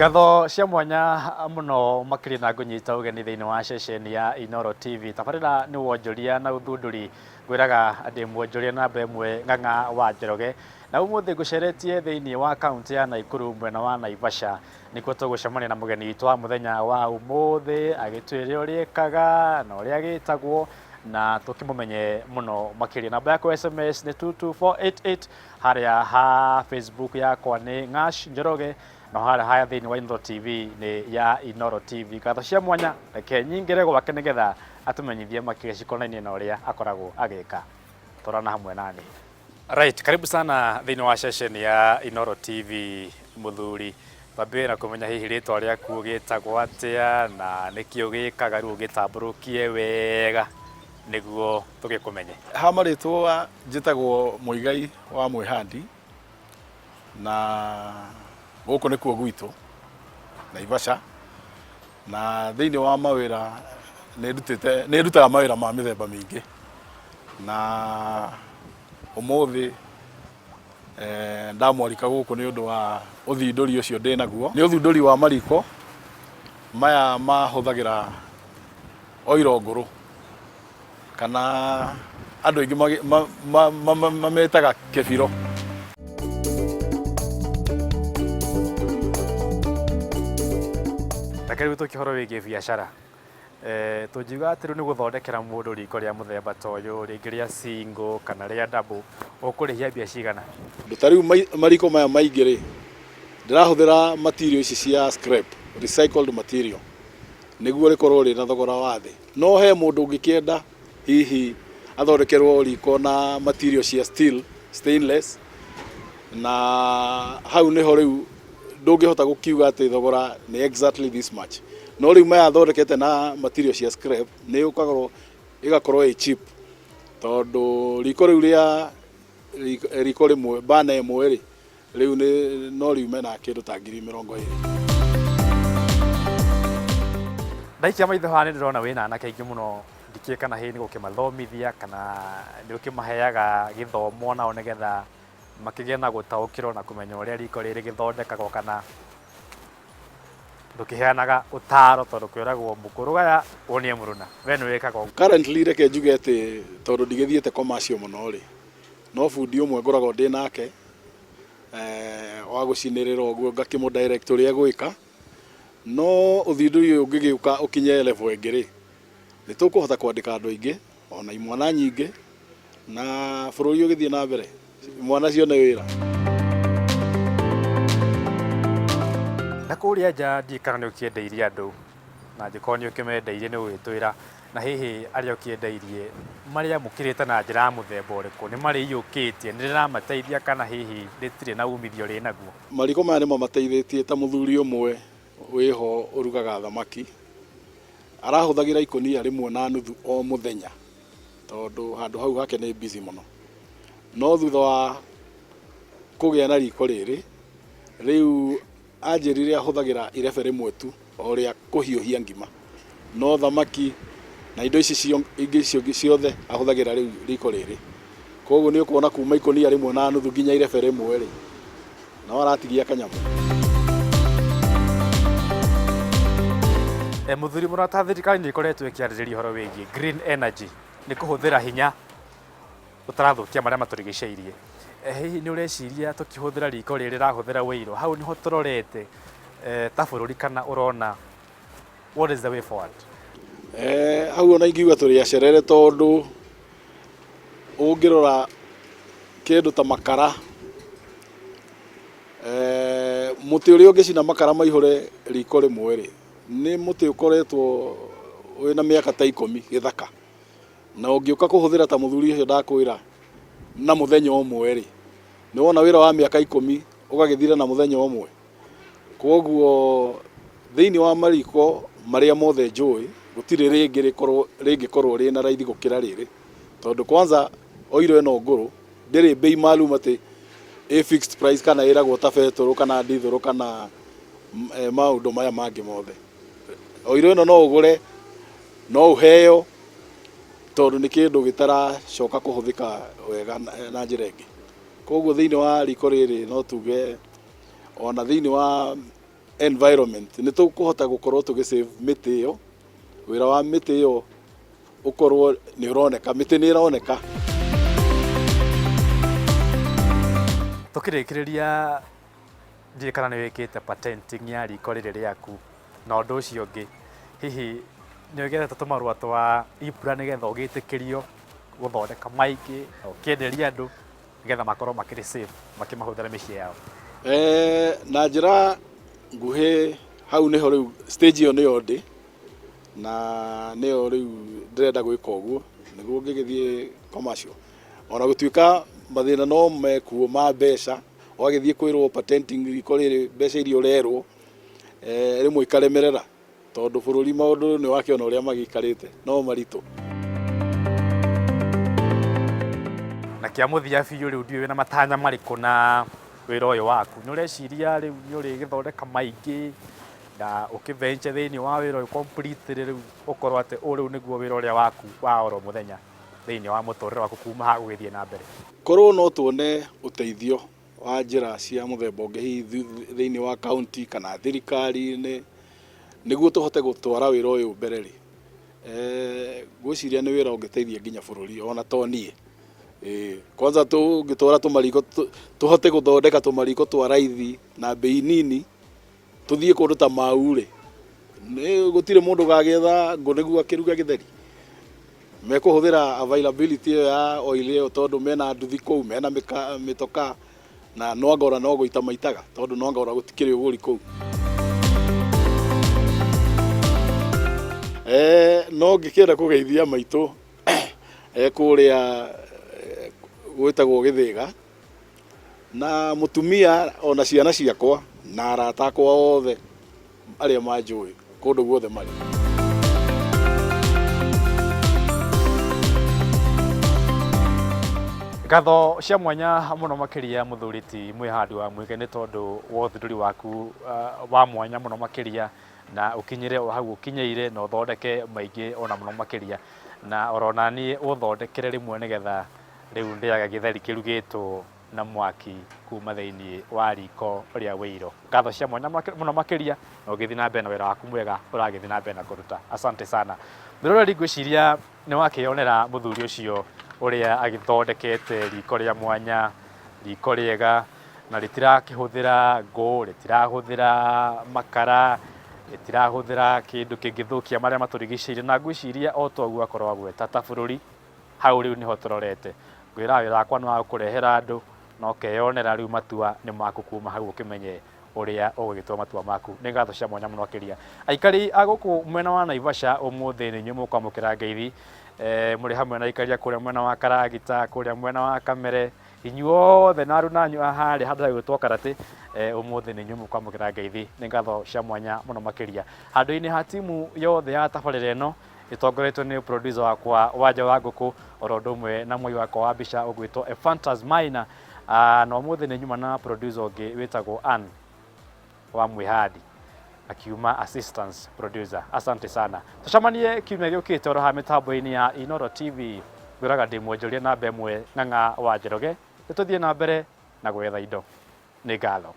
Ngatho cia mwanya muno makiri na ngunyita ugeni thiini wa ceceni ya Inooro TV. Tabarira ni Wonjoria na ũthundũri ngwiraga ndi Wonjoria namba ĩmwe ng'ang'a wa Njoroge na umuthi nguceretie thiini wa kaunti ya Naikuru mwena wa Naivasha nikuo tugucemania na mugeni witu wa muthenya wa umuthi agitwire uria ekaga na uria agitagwo na tukimumenye muno makiri. Namba yako SMS ni 22488 haria ha Facebook yakwa ni Ng'ash Njoroge na haya thiini wa Inooro TV ni ya Inooro TV. Ngatho cia mwanya reke nyingire gwake nigetha atumenyithie makiri cikonainie na uria akoragwo agika. Torana hamwe nani. Right, karibu sana thiini wa session ya Inooro TV muthuri. Babwe na kumenya hihi ritwa riaku ugitagwo atia na nikio gikaga ru gitamburukie wega niguo tugikumenye. Hama ritwa njitagwo Muigai wa Mwihandi na gũkũ nĩkuo gwitũ Naivasha na thĩinĩ wa mawĩra nĩ ndutaga mawĩra ma mĩthemba mĩingĩ na ũmũthĩ ndamwarika gũkũ nĩ ũndũ wa ũthundũri ũcio ndĩ naguo. Nĩ ũthundũri wa mariko maya mahũthagĩra ũiro ngũrũ kana andũ aingĩ mametaga kĩbiro. Takaribu tukihoro wigi biashara tujiga atiru ni guthondekera mundu riko ria muthemba toyo ringi ria single kana ria double ukurihia mbia cigana? Ndutariu mariko maya maingĩ ri ndirahuthira material ici cia scrap recycled material niguo rikorwo ri na thogora wa thi. No he mundu ungikienda hihi athondekerwo riko na material cia steel stainless na hau niho riu ndungihota gukiuga ati thogora ni exactly this much. No riu maya thondekete na material cia scrap ni ukakorwo igakorwo i cheap tondu riko riu ria riko rimwe bana imwe ri riu ni no riu mena kindu ta 20,000. Ndaikia maitho haha ni ndirona wina anake aingi muno ndikie kana hi ni gukimathomithia kana ni ukimaheaga githomo nao nigetha makigia na gutaukirwo na kumenya uria riko riri githondekagwo kana ndukiheanaga utaro tondu kwiragwo mukuru wonie muruna we ni wikaga. Currently reke njuge ati tondu ndigithiete commercial muno ri no bundi umwe ngoragwo ndi nake wa gucinirira uguo ngakimu direct uria gwika. No uthundũri uyu ungigiuka ukinye level ĩngĩ ri ni tukuhota kwandika andu aingi ona imwana nyingi na bururi ugithie na mbere mwana cione wira. Na kuria nja ndikana ni ukiendeirie andu na njiko ni ukimendeirie ni ugitwira na hihi aria ukiendeirie maria mukirite na njira muthemba uriku ni mari iyukitie ni ramateithia kana hihi ritire na umithio ri naguo? Mariko maya ni mamateithĩtie ta muthuri umwe wiho urugaga thamaki arahuthagira ikonia rimwe na nuthu o muthenya tondu handu hau hake ni busy muno. No thutha wa kugia na riko riri riu anjirire ahuthagira irebe rimwe tu o ria kuhiuhia ngima. No thamaki na indo ici ingi ciothe ahuthagira riu riko riri. Koguo ni ukuona kuma ikonia rimwe na nuthu nginya irebe rimwe ri na waratigia kanyamu. Muthuri murata thirikari ni ikoretwo ikiaririria horo wigie green energy ni kuhuthira hinya utarathukia maria maturigiceirie. Hihi ni ureciria tukihuthira riko riri rahuthira ũiro hau niho turorete ta bururi kana urona what is the way forward? Hau ona ingiuga turi acerere tondu ungirora kindu ta makara muti uri ungicina makara maihore riko rimwe ri ni muti ukoretwo wina miaka ta 10 githaka na ungiuka kuhuthira ta muthuri ucio ndakwira na muthenya umwe ri ni wona wira wa miaka 10 ugagithira na muthenya umwe. Koguo thiini wa mariko maria mothe njui gutire ringikorwo ri na raithi gukira riri tondu kwanza ũiro ĩno ngũrũ ndĩrĩ bei maalum ati a fixed price kana iragwo ta betoro kana dithoro kana maundu maya mangi mothe. Ũiro ĩno no ũgũre no ũheo tondu ni kindu gitaracoka kuhuthika wega na njira ingi. Koguo thiini wa riko riri no tuge ona thiini wa environment nĩ tũkũhota gũkorwo tũgĩsave mĩtĩ ĩyo, wĩra wa mĩtĩ ĩyo ũkorwo nĩ ũroneka, mĩtĩ nĩ ĩroneka. Tũkĩrĩkĩrĩria ndiĩ kana nĩ wĩkĩte patenting ya riko rĩrĩ rĩaku, na ũndũ ũcio ũngĩ hihi nĩ ũgethete tũmarũa twa IPRA nĩgetha ũgĩtĩkĩrio gũthondeka maingĩ na ũkĩenderia andũ nĩgetha makorwo makĩrĩ safe makĩmahũthĩra mĩciĩ yao? Na njĩra nguhĩ hau nĩho rĩu stage ĩyo nĩyo ndĩ, na nĩyo rĩu ndĩrenda gwĩka ũguo nĩguo ngĩgĩthiĩ commercial. Ona gũtuĩka mathĩna no mekuo ma mbeca, wagĩthiĩ kwĩrwo patenting riko rĩrĩ mbeca iria ũrerwo rĩmwe ikaremerera, tondũ bũrũri maũndũ nĩ wakĩona ũrĩa magĩikarĩte no maritũ. Na kĩa mũthia biũ rĩu ndiũĩ wĩna matanya marĩkũ na wĩra ũyũ waku? Nĩ ũreciria rĩu nĩ ũrĩgĩthondeka maingĩ na ũkĩventure thĩinĩ wa wĩra ũyũ completely, rĩu ũkorwo atĩ rĩu nĩguo wĩra ũrĩa waku wa oro mũthenya thĩinĩ wa mũtũrĩre waku kuma ha gũgĩthiĩ na mbere? Korwo no tuone ũteithio wa njĩra cia mũthemba ũngĩ hihi thĩinĩ wa county kana thirikari-inĩ nĩguo tũhote gũtwara wĩra ũyũ mbere rĩ, ngwĩciria nĩ wĩra ũngĩteithia nginya bũrũri ona to niĩ. Kwanza tũngĩtwara tũmariko, tũhote gũthondeka tũmariko twa raithi na bei nini, tũthiĩ kũndũ ta Mau rĩ, gũtirĩ mũndũ ũgagĩetha ngũ nĩguo akĩruga gĩtheri. Mekũhũthĩra availability ĩyo ya oil ĩyo tondũ mena nduthi kũu, mena mĩtoka, na Nwangora no gũita maitaga tondũ Nwangora gũtikĩrĩ ũgũri kũu. No ngĩkĩenda kũgeithia maitũ kũrĩa gwĩtagwo Gĩthĩga, na mũtumia ona ciana ciakwa na arata akwa othe arĩa manjũĩ kũndũ guothe marĩ. Ngatho cia mwanya mũno makĩria mũthurĩti Mwihandi wa Muigai nĩ tondũ wa ũthundũri waku wa mwanya mũno makĩria, na ũkinyire o hau ũkinyĩire na ũthondeke maingĩ ona mũno makĩria, na orona niĩ ũthondekere rĩmwe nĩgetha rĩu ndĩaga gĩtheri kĩrugĩtwo na mwaki kuma thĩinĩ wa riko rĩa ũiro. Ngatho cia mwanya mũno makĩria na ũgĩthiĩ na mbere na wĩra waku mwega ũragĩthiĩ na mbere na kũruta. Asante sana. Ndĩroreri ngwĩciria nĩ wakĩonera mũthuri ũcio ũrĩa agĩthondekete riko rĩa mwanya, riko rĩega, na rĩtirakĩhũthĩra ngũ, rĩtirahũthĩra makara, rĩtirahũthĩra kĩndũ kĩngĩthũkia marĩa matũrigicĩirie, na ngwĩciria o toguo akorwo agweta ta bũrũri. Hau rĩu nĩho tũrorete. Ngwĩra wĩra wakwa nĩ wa gũkũrehera andũ na ũkeyonera rĩu matua nĩ maku kuma hau ũkĩmenye ũrĩa ũgũgĩtua matua maku. Nĩ ngatho cia mwanya mũno makĩria. Aikari a gũkũ mwena wa Naivasha ũmũthĩ nĩ inyuĩ mũkwamũkĩra ngeithi, mũrĩ hamwe na aikari a kũrĩa mwena wa Karagita, kũrĩa mwena wa Kamere, inyuothe na aruna anyu harĩa handũ hagwĩtwo Karatĩ, ũmũthĩ nĩ inyuĩ mũkwamũkĩra ngeithi. Nĩ ngatho cia mwanya mũno makĩria. Handũ-inĩ ha timu yothe ya tabarĩra ĩno ĩtongoretio nĩ producer wakwa Wanja wa Ngũkũ, oro ũndũ ũmwe na mwoi wakwa wa mbica ũgwĩtwo Ephantas Maina, na ũmũthĩ nĩ nyuma na producer ũngĩ wĩtagwo Ann wa Mwihandi akiuma assistance producer. Asante sana. Tucemanie kiumia gĩũkĩte oro haha mĩtambo-inĩ ya Inooro TV. Ngwĩraga ndĩ Wonjoria namba ĩmwe Ng'ang'a wa Njoroge. Nĩ tũthiĩ na mbere na gwetha indo. Nĩ ngatho.